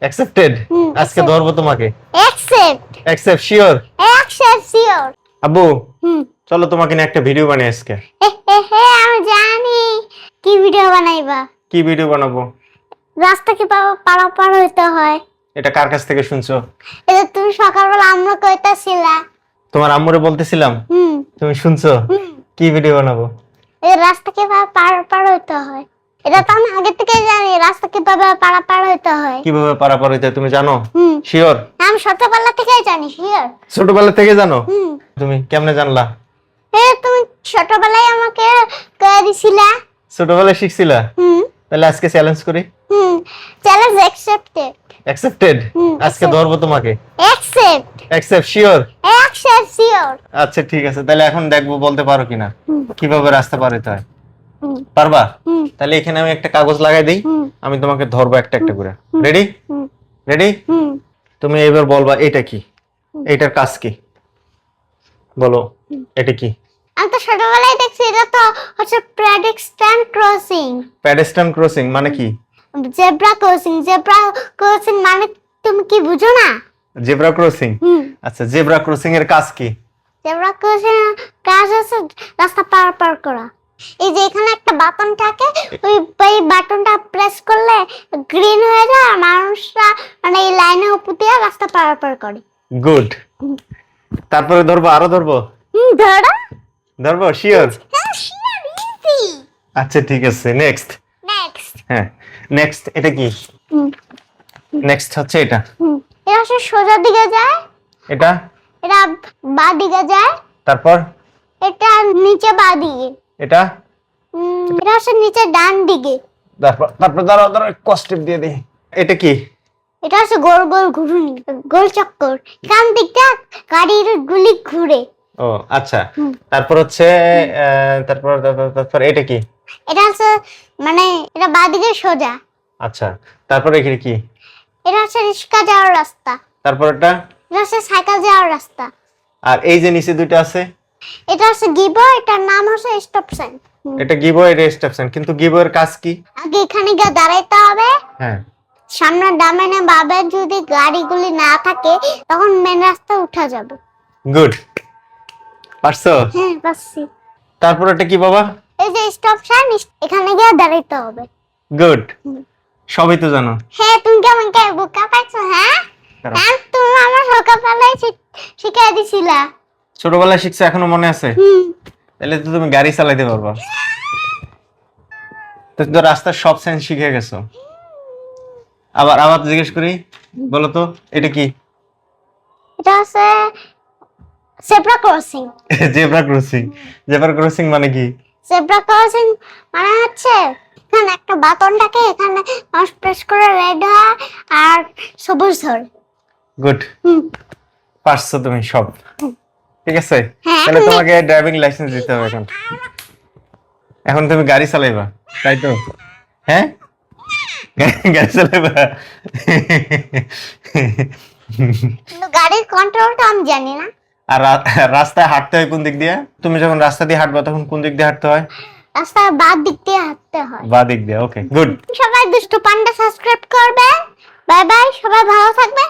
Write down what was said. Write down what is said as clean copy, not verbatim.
Accepted. আজকে ধরবো তোমাকে। Accept sure. আব্বু চলো তোমাকে নিয়ে একটা ভিডিও বানাই আজকে। আমি জানি কি ভিডিও বানাইবা। কি ভিডিও বানাবো? রাস্তা কি পারাপার হইতে হয়। এটা কার কাছ থেকে শুনছো? এটা তুমি সকালবেলা আমরা কইতাছিলা। তোমার আম্মুরে বলতেছিলাম, তুমি শুনছো? কি ভিডিও বানাবো? এই রাস্তা কিভাবে পারাপার হইতে হয়। এটা তো আমি আগে থেকে জানি রাস্তা কিভাবে পারাপার হইতে হয়। কিভাবে পারাপার হইতে হয় তুমি জানো? শিওর? আমি ছোটবেলা থেকেই জানি। শিওর? ছোটবেলা থেকে জানো? তুমি কেমনে জানলা? তুমি ছোটবেলায় আমাকে কয়ে দিছিলা। ছোটবেলায় শিখছিলা? তাহলে আজকে চ্যালেঞ্জ করি। Challenge accepted. অ্যাকসেপ্টেড। আজকে ধরবো তোমাকে। Accept sure. আচ্ছা ঠিক আছে, তাহলে এখন দেখবো বলতে পারো কিনা কিভাবে রাস্তা পার হইতে হয়। পারবা? তাহলে এখানে আমি একটা কাগজ লাগাই দেই, আমি তোমাকে ধরবো একটা একটা করে। রেডি? রেডি? তুমি এবার বলবা এটা কি, এটার কাজ কি, বলো এটা কি? আমি তো ছোটবেলায় দেখছি এটা তো হচ্ছে পেডেস্ট্রিয়ান ক্রসিং। পেডেস্ট্রিয়ান ক্রসিং মানে কি? জেব্রা ক্রসিং মানে তুমি কি বুঝো না? Zebra crossing? আচ্ছা, জেব্রা ক্রসিং এর কাজ কি? জেব্রা ক্রসিং কাজ হচ্ছে রাস্তা পারাপার করা। এই যে এখানে একটা বাটন থাকে, ওই বাটনটা প্রেস করলে গ্রিন হয়ে যায় আর মানুষরা মানে এই লাইনের উপর দিয়ে রাস্তা পারাপার করে। গুড। তারপরে ধরবো, আরো ধরবো? ধরো। ধরবো শিওর? হ্যাঁ শিওর, ইজি। আচ্ছা ঠিক আছে, নেক্সট। হ্যাঁ নেক্সট এটা কি? নেক্সট হচ্ছে এটা। এটা হচ্ছে সোজা দিকে যায়। এটা বাঁ দিকে যায়। তারপর এটা নিচে বাঁ দিকে। এটা হচ্ছে নিচে ডান দিকে। তারপর দাঁড়াও কস্টেপ দিয়ে দিই। এটা কি? এটা হচ্ছে গোল গোল ঘুরনি, গোল চক্কর। এখান দিকটা গাড়ির গুলি ঘুরে। ও আচ্ছা, তারপর হচ্ছে তারপর এটা কি? এটা হচ্ছে মানে এটা বাঁ দিকে সোজা। আচ্ছা, তারপর এখানে কি? এটা হচ্ছে রিক্সা যাওয়ার রাস্তা। তারপর এটা হচ্ছে সাইকেল যাওয়ার রাস্তা। আর এই যে নিচে দুটো আছে, এটা হচ্ছে গিবো, এটার নাম হচ্ছে স্টপ সাইন। এটা গিবো, এটা স্টপ সাইন। কিন্তু গিবো এর কাজ কি? আগে এখানে গিয়ে দাঁড়াইতে হবে। হ্যাঁ, সামনে ডানে না বামে যদি গাড়িগুলি না থাকে তখন মেন রাস্তা উঠা যাবে। গুড, পারছো? হ্যাঁ পারছি। তারপর এটা কি বাবা? এই যে স্টপ সাইন, এখানে গিয়ে দাঁড়াইতে হবে। গুড, সবই তো জানো। হ্যাঁ তুমি কেমন বোকা পাইছো? হ্যাঁ তুমি আমার সকালবেলায় শিখিয়ে দিছিলা। ছোটবেলায় শিখছো, এখনো মনে আছে? তাহলে তো তুমি গাড়ি চালাইতে পারবা। তো তুমি রাস্তার সব সাইন শিখে গেছো। আবার জিজ্ঞেস করি, বলো তো এটা কি? এটা হচ্ছে zebra crossing. Zebra crossing? Zebra crossing মানে কি? জেব্রা ক্রসিং মানে হচ্ছে এখানে একটা বাটন থাকে, এখানে মাউস প্রেস করে রেড হয় আর সবুজ ধরে। গুড, পারছো তুমি সব। ঠিক আছে, হ্যাঁ, তাহলে তোমাকে ড্রাইভিং লাইসেন্স দিতে হবে এখন। এখন তুমি গাড়ি চালাইবা, তাই তো? হ্যাঁ, গাড়ি চালাইবা। কিন্তু গাড়ির কন্ট্রোলটা আমি জানি না। আর রাস্তায় হাঁটতে হয় কোন দিক দিয়ে? তুমি যখন রাস্তা দিয়ে হাঁটবা তখন কোন দিক দিয়ে হাঁটতে হয়? রাস্তার বাঁ দিক দিয়ে হাঁটতে হয়। বাঁ দিক দিয়ে। ওকে, গুড। সবাই দুষ্টু পান্ডা সাবস্ক্রাইব করবে। বাই বাই, সবাই ভালো থাকবে।